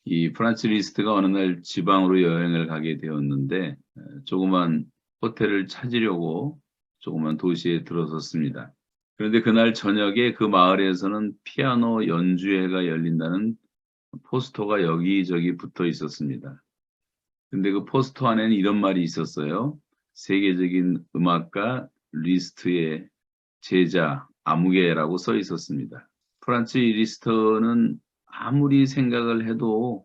이 프란츠 리스트가 어느 날 지방으로 여행을 가게 되었는데 조그만 호텔을 찾으려고 조그만 도시에 들어섰습니다. 그런데 그날 저녁에 그 마을에서는 피아노 연주회가 열린다는 포스터가 여기저기 붙어 있었습니다. 근데 그 포스터 안에는 이런 말이 있었어요. 세계적인 음악가 리스트의 제자 아무개라고 써 있었습니다. 프란츠 리스트는 아무리 생각을 해도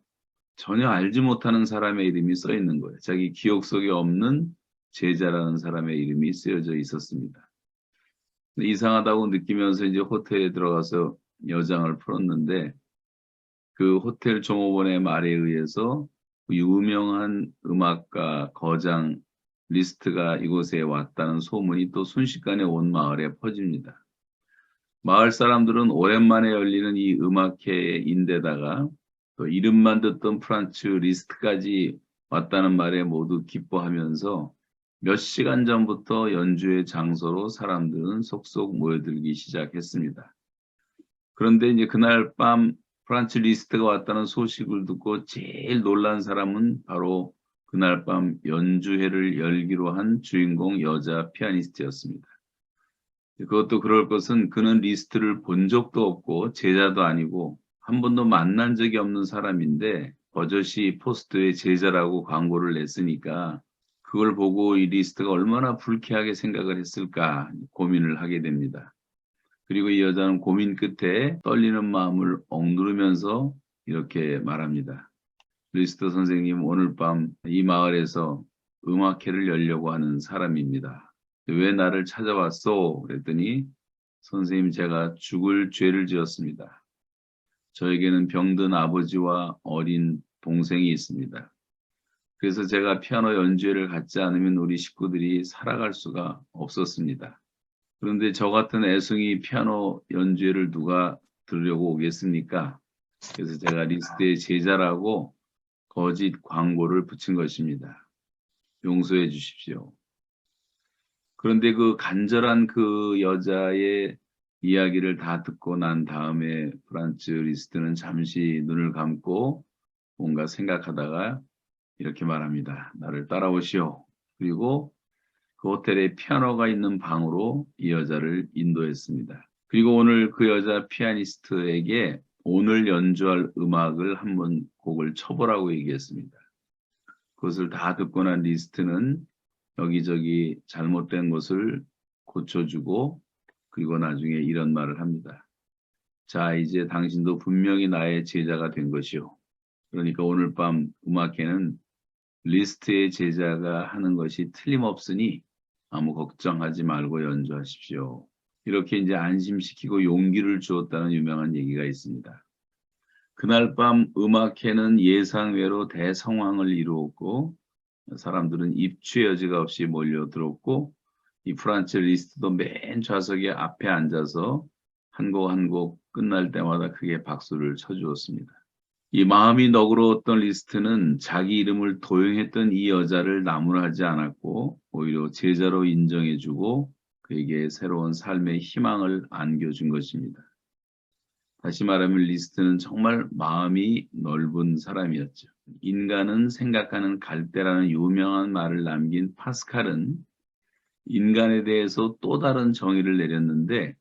전혀 알지 못하는 사람의 이름이 써 있는 거예요. 자기 기억 속에 없는 제자라는 사람의 이름이 쓰여져 있었습니다. 이상하다고 느끼면서 이제 호텔에 들어가서 여장을 풀었는데 그 호텔 종업원의 말에 의해서 유명한 음악가 거장 리스트가 이곳에 왔다는 소문이 또 순식간에 온 마을에 퍼집니다. 마을 사람들은 오랜만에 열리는 이 음악회인데다가 또 이름만 듣던 프란츠 리스트까지 왔다는 말에 모두 기뻐하면서 몇 시간 전부터 연주회 장소로 사람들은 속속 모여들기 시작했습니다. 그런데 이제 그날 밤 프란츠 리스트가 왔다는 소식을 듣고 제일 놀란 사람은 바로 그날 밤 연주회를 열기로 한 주인공 여자 피아니스트였습니다. 그것도 그럴 것은 그는 리스트를 본 적도 없고 제자도 아니고 한 번도 만난 적이 없는 사람인데 버젓이 포스트에 제자라고 광고를 냈으니까 그걸 보고 이 리스트가 얼마나 불쾌하게 생각을 했을까 고민을 하게 됩니다. 그리고 이 여자는 고민 끝에 떨리는 마음을 억누르면서 이렇게 말합니다. 리스트 선생님, 오늘 밤 이 마을에서 음악회를 열려고 하는 사람입니다. 왜 나를 찾아왔소? 그랬더니 선생님, 제가 죽을 죄를 지었습니다. 저에게는 병든 아버지와 어린 동생이 있습니다. 그래서 제가 피아노 연주회를 갖지 않으면 우리 식구들이 살아갈 수가 없었습니다. 그런데 저 같은 애송이 피아노 연주회를 누가 들으려고 오겠습니까? 그래서 제가 리스트의 제자라고 거짓 광고를 붙인 것입니다. 용서해 주십시오. 그런데 그 간절한 그 여자의 이야기를 다 듣고 난 다음에 프란츠 리스트는 잠시 눈을 감고 뭔가 생각하다가 이렇게 말합니다. 나를 따라오시오. 그리고 그 호텔에 피아노가 있는 방으로 이 여자를 인도했습니다. 그리고 오늘 그 여자 피아니스트에게 오늘 연주할 음악을 한번 곡을 쳐보라고 얘기했습니다. 그것을 다 듣고 난 리스트는 여기저기 잘못된 것을 고쳐주고 그리고 나중에 이런 말을 합니다. 자, 이제 당신도 분명히 나의 제자가 된 것이오. 그러니까 오늘 밤 음악회는 리스트의 제자가 하는 것이 틀림없으니 아무 걱정하지 말고 연주하십시오. 이렇게 이제 안심시키고 용기를 주었다는 유명한 얘기가 있습니다. 그날 밤 음악회는 예상외로 대성황을 이루었고 사람들은 입추의 여지가 없이 몰려들었고 이 프란츠 리스트도 맨 좌석에 앞에 앉아서 한 곡 한 곡 끝날 때마다 크게 박수를 쳐주었습니다. 이 마음이 너그러웠던 리스트는 자기 이름을 도용했던 이 여자를 나무라하지 않았고 오히려 제자로 인정해주고 그에게 새로운 삶의 희망을 안겨준 것입니다. 다시 말하면 리스트는 정말 마음이 넓은 사람이었죠. 인간은 생각하는 갈대라는 유명한 말을 남긴 파스칼은 인간에 대해서 또 다른 정의를 내렸는데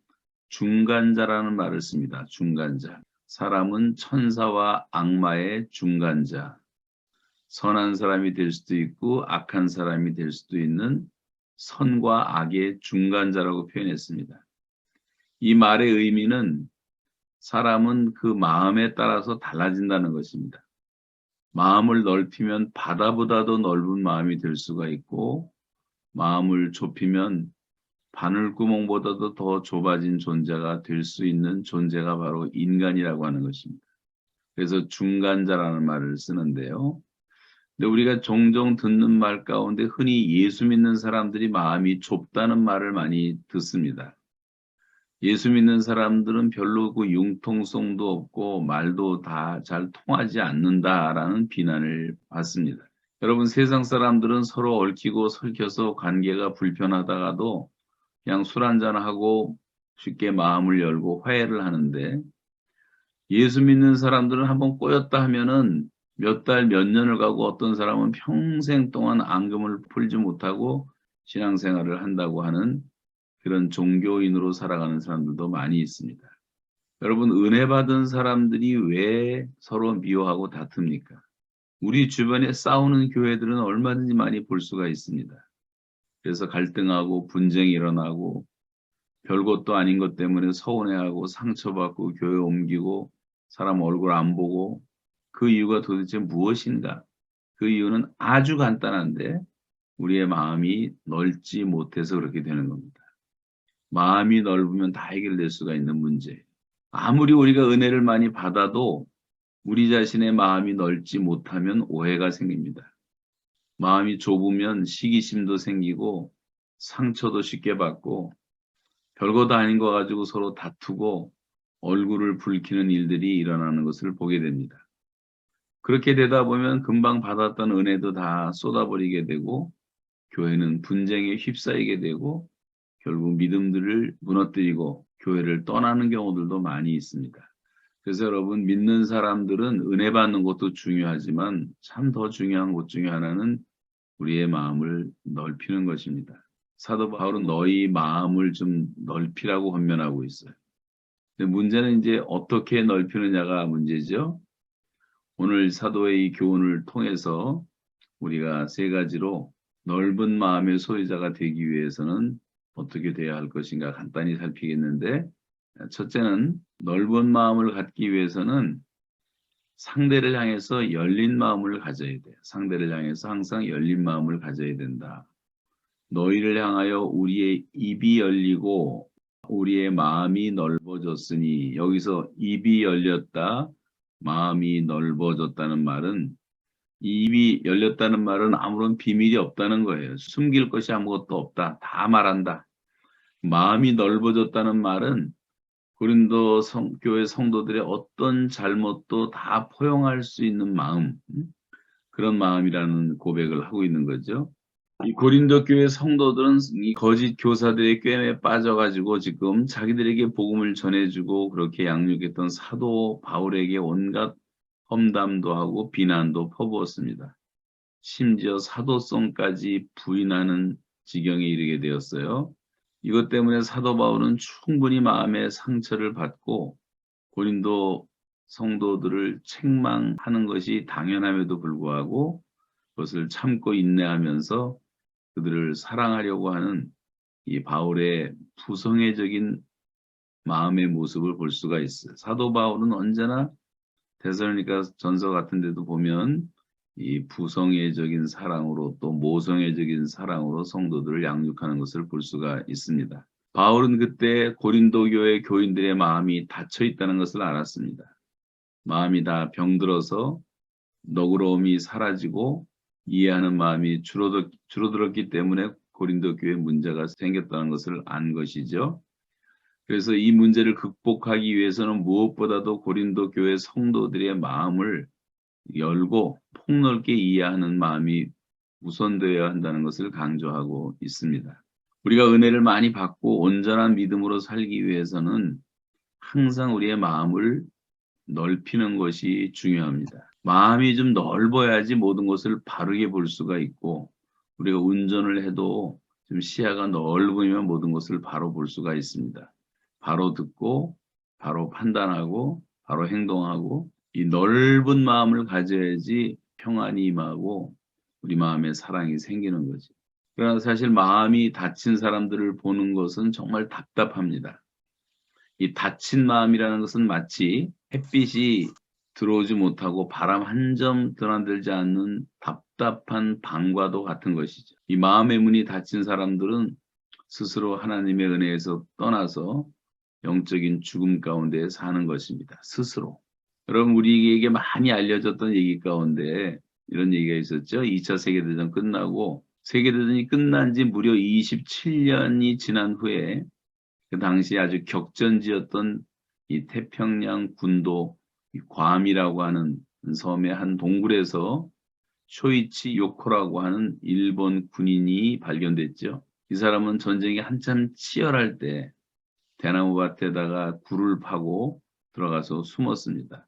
중간자라는 말을 씁니다. 중간자. 사람은 천사와 악마의 중간자. 선한 사람이 될 수도 있고 악한 사람이 될 수도 있는 선과 악의 중간자라고 표현했습니다. 이 말의 의미는 사람은 그 마음에 따라서 달라진다는 것입니다. 마음을 넓히면 바다보다도 넓은 마음이 될 수가 있고 마음을 좁히면 바늘구멍보다도 더 좁아진 존재가 될 수 있는 존재가 바로 인간이라고 하는 것입니다. 그래서 중간자라는 말을 쓰는데요. 근데 우리가 종종 듣는 말 가운데 흔히 예수 믿는 사람들이 마음이 좁다는 말을 많이 듣습니다. 예수 믿는 사람들은 별로 그 융통성도 없고 말도 다 잘 통하지 않는다라는 비난을 받습니다. 여러분, 세상 사람들은 서로 얽히고 설켜서 관계가 불편하다가도 그냥 술 한잔하고 쉽게 마음을 열고 화해를 하는데 예수 믿는 사람들은 한번 꼬였다 하면은 몇 달, 몇 년을 가고 어떤 사람은 평생 동안 앙금을 풀지 못하고 신앙생활을 한다고 하는 그런 종교인으로 살아가는 사람들도 많이 있습니다. 여러분, 은혜 받은 사람들이 왜 서로 미워하고 다툽니까? 우리 주변에 싸우는 교회들은 얼마든지 많이 볼 수가 있습니다. 그래서 갈등하고 분쟁이 일어나고 별것도 아닌 것 때문에 서운해하고 상처받고 교회 옮기고 사람 얼굴 안 보고 그 이유가 도대체 무엇인가? 그 이유는 아주 간단한데 우리의 마음이 넓지 못해서 그렇게 되는 겁니다. 마음이 넓으면 다 해결될 수가 있는 문제예요. 아무리 우리가 은혜를 많이 받아도 우리 자신의 마음이 넓지 못하면 오해가 생깁니다. 마음이 좁으면 시기심도 생기고 상처도 쉽게 받고 별것도 아닌 거 가지고 서로 다투고 얼굴을 붉히는 일들이 일어나는 것을 보게 됩니다. 그렇게 되다 보면 금방 받았던 은혜도 다 쏟아버리게 되고 교회는 분쟁에 휩싸이게 되고 결국 믿음들을 무너뜨리고 교회를 떠나는 경우들도 많이 있습니다. 그래서 여러분, 믿는 사람들은 은혜 받는 것도 중요하지만 참 더 중요한 것 중에 하나는 우리의 마음을 넓히는 것입니다. 사도 바울은 너희 마음을 좀 넓히라고 권면하고 있어요. 근데 문제는 이제 어떻게 넓히느냐가 문제죠. 오늘 사도의 이 교훈을 통해서 우리가 세 가지로 넓은 마음의 소유자가 되기 위해서는 어떻게 돼야 할 것인가 간단히 살피겠는데, 첫째는 넓은 마음을 갖기 위해서는 상대를 향해서 열린 마음을 가져야 돼요. 상대를 향해서 항상 열린 마음을 가져야 된다. 너희를 향하여 우리의 입이 열리고 우리의 마음이 넓어졌으니, 여기서 입이 열렸다, 마음이 넓어졌다는 말은, 입이 열렸다는 말은 아무런 비밀이 없다는 거예요. 숨길 것이 아무것도 없다. 다 말한다. 마음이 넓어졌다는 말은 고린도 교회 성도들의 어떤 잘못도 다 포용할 수 있는 마음, 그런 마음이라는 고백을 하고 있는 거죠. 이 고린도 교회 성도들은 이 거짓 교사들의 꾀에 빠져가지고 지금 자기들에게 복음을 전해주고 그렇게 양육했던 사도 바울에게 온갖 험담도 하고 비난도 퍼부었습니다. 심지어 사도성까지 부인하는 지경에 이르게 되었어요. 이것 때문에 사도 바울은 충분히 마음의 상처를 받고 고린도 성도들을 책망하는 것이 당연함에도 불구하고 그것을 참고 인내하면서 그들을 사랑하려고 하는 이 바울의 부성애적인 마음의 모습을 볼 수가 있어요. 사도 바울은 언제나 데살로니가 전서 같은 데도 보면 이 부성애적인 사랑으로 또 모성애적인 사랑으로 성도들을 양육하는 것을 볼 수가 있습니다. 바울은 그때 고린도 교회 교인들의 마음이 닫혀 있다는 것을 알았습니다. 마음이 다 병들어서 너그러움이 사라지고 이해하는 마음이 줄어들었기 때문에 고린도 교회에 문제가 생겼다는 것을 안 것이죠. 그래서 이 문제를 극복하기 위해서는 무엇보다도 고린도 교회 성도들의 마음을 열고 폭넓게 이해하는 마음이 우선되어야 한다는 것을 강조하고 있습니다. 우리가 은혜를 많이 받고 온전한 믿음으로 살기 위해서는 항상 우리의 마음을 넓히는 것이 중요합니다. 마음이 좀 넓어야지 모든 것을 바르게 볼 수가 있고, 우리가 운전을 해도 좀 시야가 넓으면 모든 것을 바로 볼 수가 있습니다. 바로 듣고 바로 판단하고 바로 행동하고, 이 넓은 마음을 가져야지 평안이 임하고 우리 마음에 사랑이 생기는 거지. 그러나 사실 마음이 닫힌 사람들을 보는 것은 정말 답답합니다. 이 닫힌 마음이라는 것은 마치 햇빛이 들어오지 못하고 바람 한 점 드나들지 않는 답답한 방과도 같은 것이죠. 이 마음의 문이 닫힌 사람들은 스스로 하나님의 은혜에서 떠나서 영적인 죽음 가운데 사는 것입니다. 스스로. 여러분, 우리에게 많이 알려졌던 얘기 가운데 이런 얘기가 있었죠. 2차 세계대전 끝나고 세계대전이 끝난 지 무려 27년이 지난 후에 그 당시 아주 격전지였던 이 태평양 군도 괌이라고 하는 섬의 한 동굴에서 쇼이치 요코라고 하는 일본 군인이 발견됐죠. 이 사람은 전쟁이 한참 치열할 때 대나무 밭에다가 굴을 파고 들어가서 숨었습니다.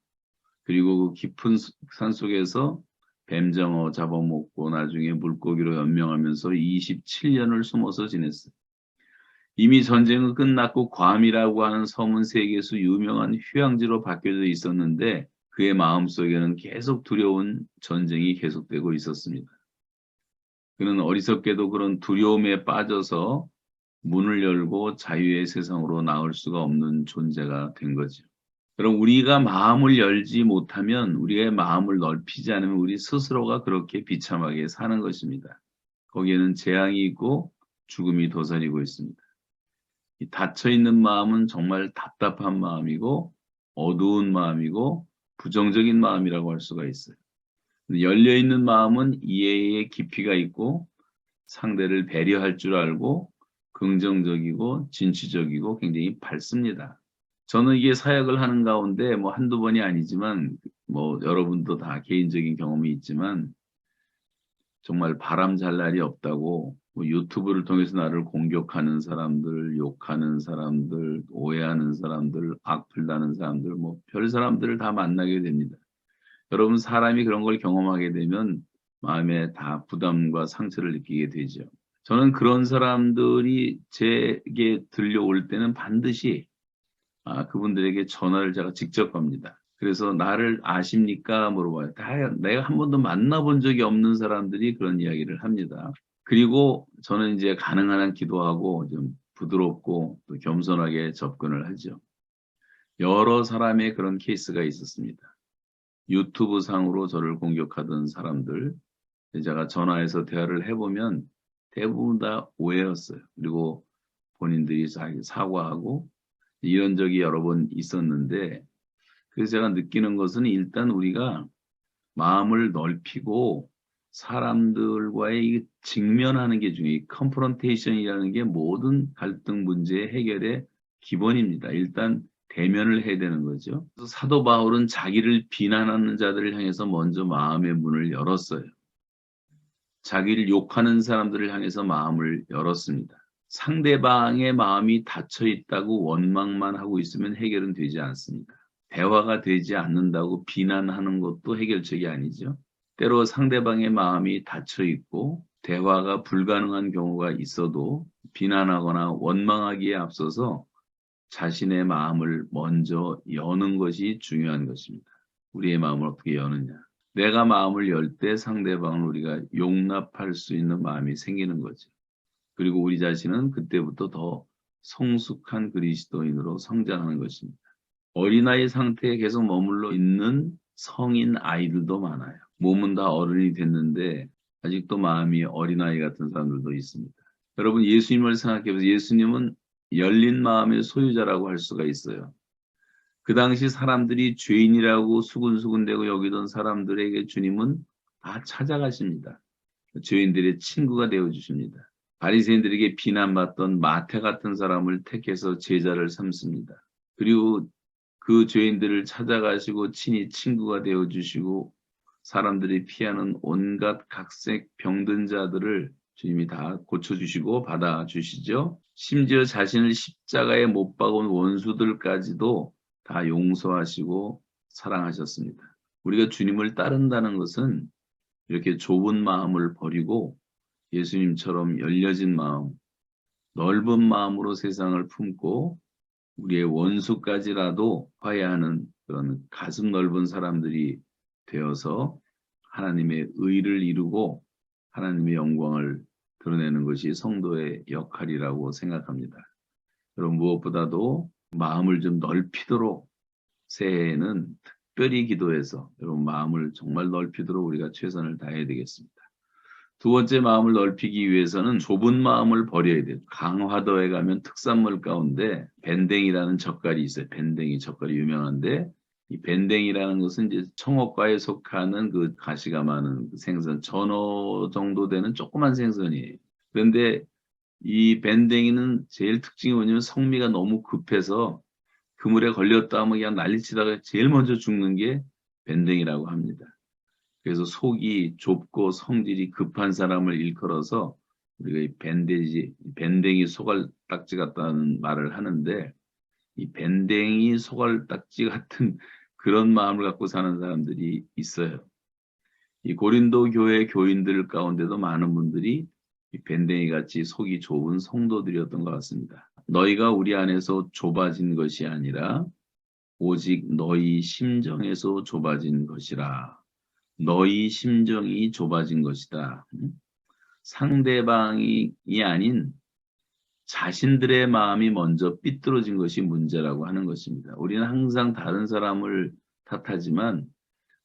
그리고 그 깊은 산속에서 뱀장어 잡아먹고 나중에 물고기로 연명하면서 27년을 숨어서 지냈어요. 이미 전쟁은 끝났고 괌이라고 하는 섬은 세계에서 유명한 휴양지로 바뀌어져 있었는데 그의 마음속에는 계속 두려운 전쟁이 계속되고 있었습니다. 그는 어리석게도 그런 두려움에 빠져서 문을 열고 자유의 세상으로 나올 수가 없는 존재가 된 거죠. 그럼 우리가 마음을 열지 못하면, 우리의 마음을 넓히지 않으면 우리 스스로가 그렇게 비참하게 사는 것입니다. 거기에는 재앙이 있고 죽음이 도사리고 있습니다. 이 닫혀있는 마음은 정말 답답한 마음이고 어두운 마음이고 부정적인 마음이라고 할 수가 있어요. 열려있는 마음은 이해의 깊이가 있고 상대를 배려할 줄 알고 긍정적이고 진취적이고 굉장히 밝습니다. 저는 이게 사역을 하는 가운데 뭐 한두 번이 아니지만 뭐 여러분도 다 개인적인 경험이 있지만 정말 바람 잘 날이 없다고 뭐 유튜브를 통해서 나를 공격하는 사람들, 욕하는 사람들, 오해하는 사람들, 악플다는 사람들, 뭐 별 사람들을 다 만나게 됩니다. 여러분 사람이 그런 걸 경험하게 되면 마음에 다 부담과 상처를 느끼게 되죠. 저는 그런 사람들이 제게 들려올 때는 반드시 그분들에게 전화를 제가 직접 합니다. 그래서 나를 아십니까? 물어봐요. 다 내가 한 번도 만나본 적이 없는 사람들이 그런 이야기를 합니다. 그리고 저는 이제 가능한 한 기도하고 좀 부드럽고 또 겸손하게 접근을 하죠. 여러 사람의 그런 케이스가 있었습니다. 유튜브 상으로 저를 공격하던 사람들, 제가 전화해서 대화를 해보면 대부분 다 오해였어요. 그리고 본인들이 사과하고 이런 적이 여러 번 있었는데, 그래서 제가 느끼는 것은 일단 우리가 마음을 넓히고 사람들과의 이 직면하는 게 중요해요. 컨프런테이션이라는 게 모든 갈등 문제의 해결의 기본입니다. 일단 대면을 해야 되는 거죠. 그래서 사도 바울은 자기를 비난하는 자들을 향해서 먼저 마음의 문을 열었어요. 자기를 욕하는 사람들을 향해서 마음을 열었습니다. 상대방의 마음이 닫혀 있다고 원망만 하고 있으면 해결은 되지 않습니다. 대화가 되지 않는다고 비난하는 것도 해결책이 아니죠. 때로 상대방의 마음이 닫혀 있고 대화가 불가능한 경우가 있어도 비난하거나 원망하기에 앞서서 자신의 마음을 먼저 여는 것이 중요한 것입니다. 우리의 마음을 어떻게 여느냐. 내가 마음을 열 때 상대방을 우리가 용납할 수 있는 마음이 생기는 거죠. 그리고 우리 자신은 그때부터 더 성숙한 그리스도인으로 성장하는 것입니다. 어린아이 상태에 계속 머물러 있는 성인 아이들도 많아요. 몸은 다 어른이 됐는데 아직도 마음이 어린아이 같은 사람들도 있습니다. 여러분 예수님을 생각해 보세요. 예수님은 열린 마음의 소유자라고 할 수가 있어요. 그 당시 사람들이 죄인이라고 수군수군대고 여기던 사람들에게 주님은 다 찾아가십니다. 죄인들의 친구가 되어주십니다. 바리새인들에게 비난받던 마태 같은 사람을 택해서 제자를 삼습니다. 그리고 그 죄인들을 찾아가시고 친히 친구가 되어주시고 사람들이 피하는 온갖 각색 병든 자들을 주님이 다 고쳐주시고 받아주시죠. 심지어 자신을 십자가에 못 박은 원수들까지도 다 용서하시고 사랑하셨습니다. 우리가 주님을 따른다는 것은 이렇게 좁은 마음을 버리고 예수님처럼 열려진 마음, 넓은 마음으로 세상을 품고 우리의 원수까지라도 화해하는 그런 가슴 넓은 사람들이 되어서 하나님의 의를 이루고 하나님의 영광을 드러내는 것이 성도의 역할이라고 생각합니다. 여러분 무엇보다도 마음을 좀 넓히도록 새해에는 특별히 기도해서 여러분 마음을 정말 넓히도록 우리가 최선을 다해야 되겠습니다. 두 번째 마음을 넓히기 위해서는 좁은 마음을 버려야 돼요. 강화도에 가면 특산물 가운데 밴댕이라는 젓갈이 있어요. 밴댕이 젓갈이 유명한데 이 밴댕이라는 것은 이제 청어과에 속하는 그 가시가 많은 생선, 전어 정도 되는 조그만 생선이에요. 그런데 이 밴댕이는 제일 특징이 뭐냐면 성미가 너무 급해서 그물에 걸렸다 하면 그냥 난리치다가 제일 먼저 죽는 게 밴댕이라고 합니다. 그래서 속이 좁고 성질이 급한 사람을 일컬어서 우리가 이 밴댕이 소갈딱지 같다는 말을 하는데 이 밴댕이 소갈딱지 같은 그런 마음을 갖고 사는 사람들이 있어요. 이 고린도 교회 교인들 가운데도 많은 분들이 이 밴댕이 같이 속이 좁은 성도들이었던 것 같습니다. 너희가 우리 안에서 좁아진 것이 아니라 오직 너희 심정에서 좁아진 것이라. 너희 심정이 좁아진 것이다. 상대방이 아닌 자신들의 마음이 먼저 삐뚤어진 것이 문제라고 하는 것입니다. 우리는 항상 다른 사람을 탓하지만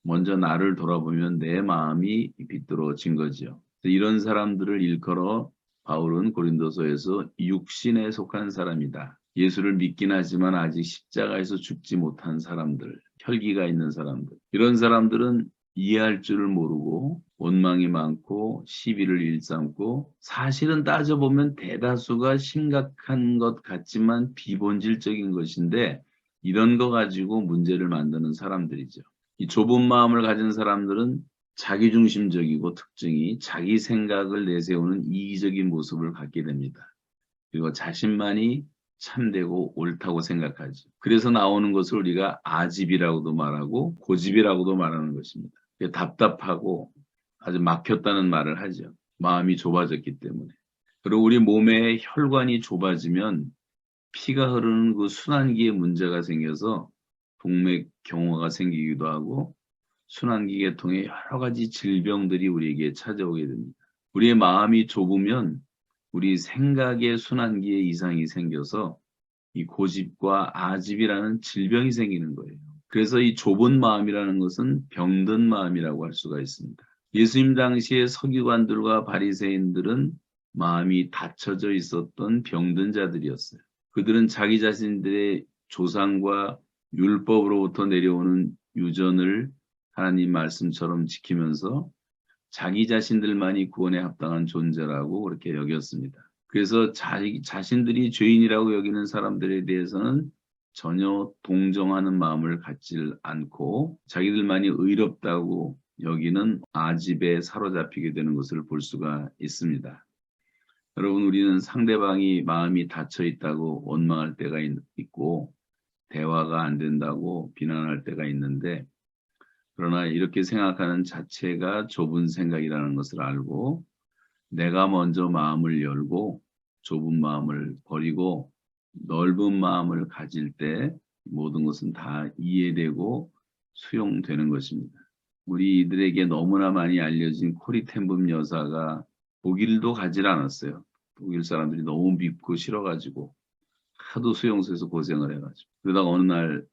먼저 나를 돌아보면 내 마음이 삐뚤어진 거죠. 이런 사람들을 일컬어 바울은 고린도서에서 육신에 속한 사람이다. 예수를 믿긴 하지만 아직 십자가에서 죽지 못한 사람들, 혈기가 있는 사람들. 이런 사람들은 이해할 줄을 모르고 원망이 많고 시비를 일삼고 사실은 따져보면 대다수가 심각한 것 같지만 비본질적인 것인데 이런 거 가지고 문제를 만드는 사람들이죠. 이 좁은 마음을 가진 사람들은 자기중심적이고 특징이 자기 생각을 내세우는 이기적인 모습을 갖게 됩니다. 그리고 자신만이 참되고 옳다고 생각하죠. 그래서 나오는 것을 우리가 아집이라고도 말하고 고집이라고도 말하는 것입니다. 답답하고 아주 막혔다는 말을 하죠. 마음이 좁아졌기 때문에. 그리고 우리 몸의 혈관이 좁아지면 피가 흐르는 그 순환기에 문제가 생겨서 동맥경화가 생기기도 하고 순환기 계통의 여러 가지 질병들이 우리에게 찾아오게 됩니다. 우리의 마음이 좁으면 우리 생각의 순환기에 이상이 생겨서 이 고집과 아집이라는 질병이 생기는 거예요. 그래서 이 좁은 마음이라는 것은 병든 마음이라고 할 수가 있습니다. 예수님 당시의 서기관들과 바리새인들은 마음이 닫혀져 있었던 병든 자들이었어요. 그들은 자기 자신들의 조상과 율법으로부터 내려오는 유전을 하나님 말씀처럼 지키면서 자기 자신들만이 구원에 합당한 존재라고 그렇게 여겼습니다. 그래서 자신들이 죄인이라고 여기는 사람들에 대해서는 전혀 동정하는 마음을 갖지 않고 자기들만이 의롭다고 여기는 아집에 사로잡히게 되는 것을 볼 수가 있습니다. 여러분, 우리는 상대방이 마음이 닫혀 있다고 원망할 때가 있고 대화가 안 된다고 비난할 때가 있는데 그러나 이렇게 생각하는 자체가 좁은 생각이라는 것을 알고 내가 먼저 마음을 열고 좁은 마음을 버리고 넓은 마음을 가질 때 모든 것은 다 이해되고 수용되는 것입니다. 우리들에게 너무나 많이 알려진 코리 텐붐 여사가 독일도 가질 않았어요. 독일 사람들이 너무 밉고 싫어가지고 하도 수용소에서 고생을 해가지고 그러다가 어느 날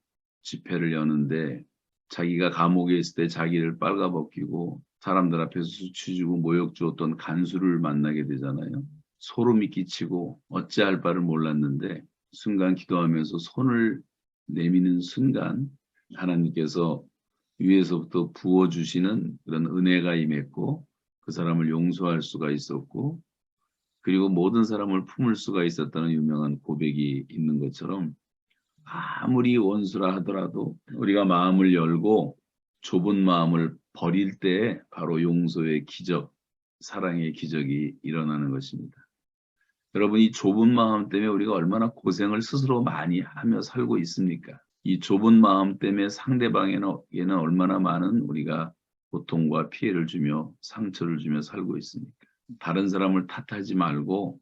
집회를 여는데 자기가 감옥에 있을 때 자기를 빨가벗기고 사람들 앞에서 수치 주고 모욕 주었던 간수를 만나게 되잖아요. 소름이 끼치고 어찌할 바를 몰랐는데 순간 기도하면서 손을 내미는 순간 하나님께서 위에서부터 부어주시는 그런 은혜가 임했고 그 사람을 용서할 수가 있었고 그리고 모든 사람을 품을 수가 있었다는 유명한 고백이 있는 것처럼 아무리 원수라 하더라도 우리가 마음을 열고 좁은 마음을 버릴 때 바로 용서의 기적, 사랑의 기적이 일어나는 것입니다. 여러분, 이 좁은 마음 때문에 우리가 얼마나 고생을 스스로 많이 하며 살고 있습니까? 이 좁은 마음 때문에 상대방에게는 얼마나 많은 우리가 고통과 피해를 주며 상처를 주며 살고 있습니까? 다른 사람을 탓하지 말고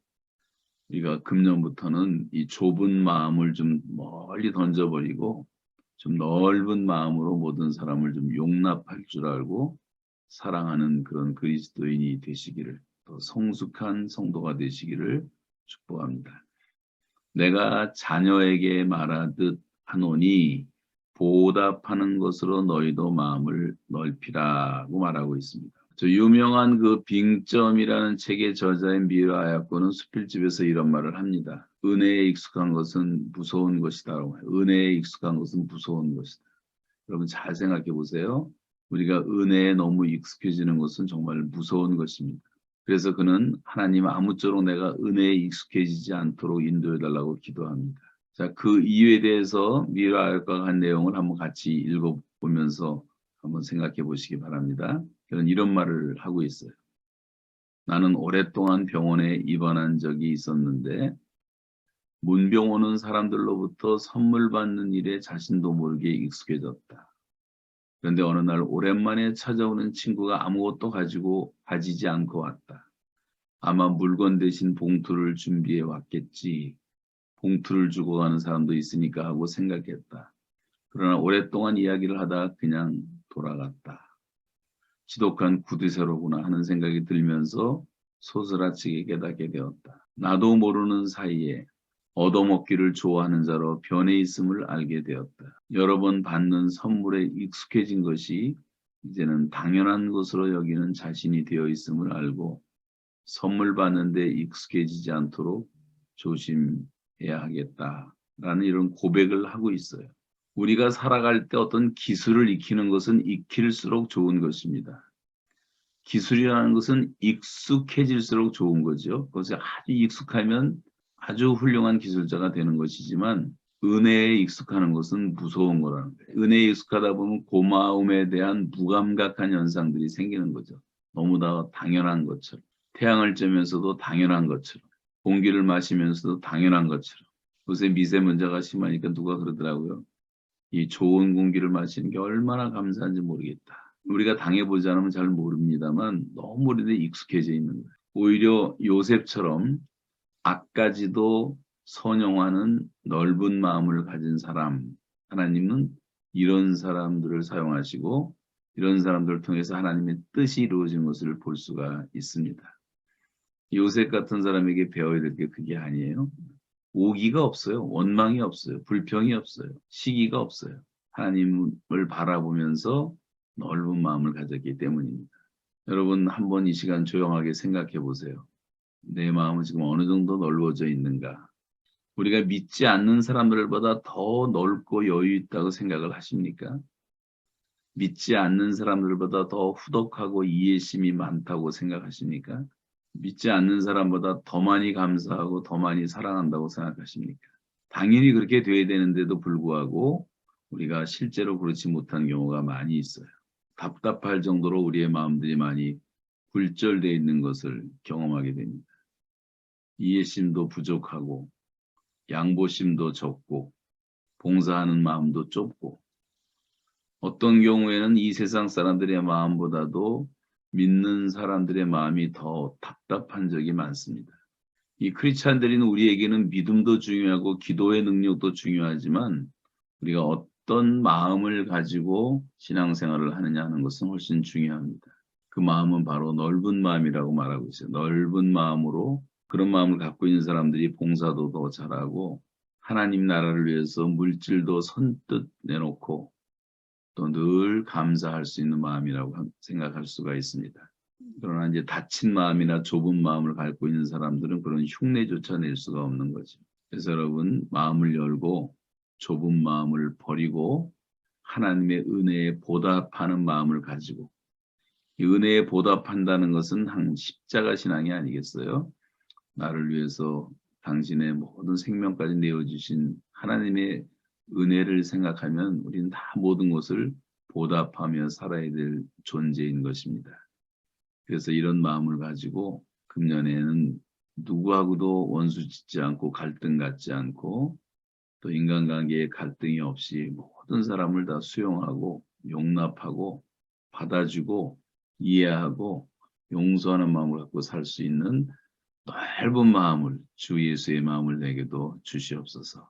우리가 금년부터는 이 좁은 마음을 좀 멀리 던져버리고 좀 넓은 마음으로 모든 사람을 좀 용납할 줄 알고 사랑하는 그런 그리스도인이 되시기를 또 성숙한 성도가 되시기를 축복합니다. 내가 자녀에게 말하듯 하노니 보답하는 것으로 너희도 마음을 넓히라고 말하고 있습니다. 저 유명한 그 빙점이라는 책의 저자인 미라 아야코는 수필집에서 이런 말을 합니다. 은혜에 익숙한 것은 무서운 것이다. 은혜에 익숙한 것은 무서운 것이다. 여러분 잘 생각해 보세요. 우리가 은혜에 너무 익숙해지는 것은 정말 무서운 것입니다. 그래서 그는 하나님 아무쪼록 내가 은혜에 익숙해지지 않도록 인도해달라고 기도합니다. 자, 그 이유에 대해서 미라 아야코가 한 내용을 한번 같이 읽어보면서 한번 생각해 보시기 바랍니다. 그는 이런 말을 하고 있어요. 나는 오랫동안 병원에 입원한 적이 있었는데 문병 오는 사람들로부터 선물 받는 일에 자신도 모르게 익숙해졌다. 그런데 어느 날 오랜만에 찾아오는 친구가 아무것도 가지지 않고 왔다. 아마 물건 대신 봉투를 준비해 왔겠지. 봉투를 주고 가는 사람도 있으니까 하고 생각했다. 그러나 오랫동안 이야기를 하다 그냥 돌아갔다. 지독한 구두쇠로구나 하는 생각이 들면서 소스라치게 깨닫게 되었다. 나도 모르는 사이에 얻어먹기를 좋아하는 자로 변해 있음을 알게 되었다. 여러 번 받는 선물에 익숙해진 것이 이제는 당연한 것으로 여기는 자신이 되어 있음을 알고 선물 받는 데 익숙해지지 않도록 조심해야 하겠다라는 이런 고백을 하고 있어요. 우리가 살아갈 때 어떤 기술을 익히는 것은 익힐수록 좋은 것입니다. 기술이라는 것은 익숙해질수록 좋은 거죠. 그것에 아주 익숙하면 아주 훌륭한 기술자가 되는 것이지만 은혜에 익숙하는 것은 무서운 거라는 거예요. 은혜에 익숙하다 보면 고마움에 대한 무감각한 현상들이 생기는 거죠. 너무나 당연한 것처럼. 태양을 쬐면서도 당연한 것처럼. 공기를 마시면서도 당연한 것처럼. 요새 미세먼지가 심하니까 누가 그러더라고요. 이 좋은 공기를 마시는 게 얼마나 감사한지 모르겠다. 우리가 당해보지 않으면 잘 모릅니다만 너무 우리한테 익숙해져 있는 거예요. 오히려 요셉처럼 악까지도 선용하는 넓은 마음을 가진 사람, 하나님은 이런 사람들을 사용하시고 이런 사람들을 통해서 하나님의 뜻이 이루어진 것을 볼 수가 있습니다. 요셉 같은 사람에게 배워야 될 게 그게 아니에요. 오기가 없어요. 원망이 없어요. 불평이 없어요. 시기가 없어요. 하나님을 바라보면서 넓은 마음을 가졌기 때문입니다. 여러분 한번 이 시간 조용하게 생각해 보세요. 내 마음은 지금 어느 정도 넓어져 있는가? 우리가 믿지 않는 사람들보다 더 넓고 여유 있다고 생각을 하십니까? 믿지 않는 사람들보다 더 후덕하고 이해심이 많다고 생각하십니까? 믿지 않는 사람보다 더 많이 감사하고 더 많이 사랑한다고 생각하십니까? 당연히 그렇게 돼야 되는데도 불구하고 우리가 실제로 그렇지 못한 경우가 많이 있어요. 답답할 정도로 우리의 마음들이 많이 굴절되어 있는 것을 경험하게 됩니다. 이해심도 부족하고 양보심도 적고 봉사하는 마음도 좁고 어떤 경우에는 이 세상 사람들의 마음보다도 믿는 사람들의 마음이 더 답답한 적이 많습니다. 이 크리스찬들인 우리에게는 믿음도 중요하고 기도의 능력도 중요하지만 우리가 어떤 마음을 가지고 신앙생활을 하느냐 하는 것은 훨씬 중요합니다. 그 마음은 바로 넓은 마음이라고 말하고 있어요. 넓은 마음으로 그런 마음을 갖고 있는 사람들이 봉사도 더 잘하고 하나님 나라를 위해서 물질도 선뜻 내놓고 또 늘 감사할 수 있는 마음이라고 생각할 수가 있습니다. 그러나 이제 닫힌 마음이나 좁은 마음을 갖고 있는 사람들은 그런 흉내조차 낼 수가 없는 거죠. 그래서 여러분 마음을 열고 좁은 마음을 버리고 하나님의 은혜에 보답하는 마음을 가지고 이 은혜에 보답한다는 것은 한 십자가 신앙이 아니겠어요? 나를 위해서 당신의 모든 생명까지 내어주신 하나님의 은혜를 생각하면 우리는 다 모든 것을 보답하며 살아야 될 존재인 것입니다. 그래서 이런 마음을 가지고 금년에는 누구하고도 원수 짓지 않고 갈등 갖지 않고 또 인간관계에 갈등이 없이 모든 사람을 다 수용하고 용납하고 받아주고 이해하고 용서하는 마음을 갖고 살 수 있는 넓은 마음을 주 예수의 마음을 내게도 주시옵소서.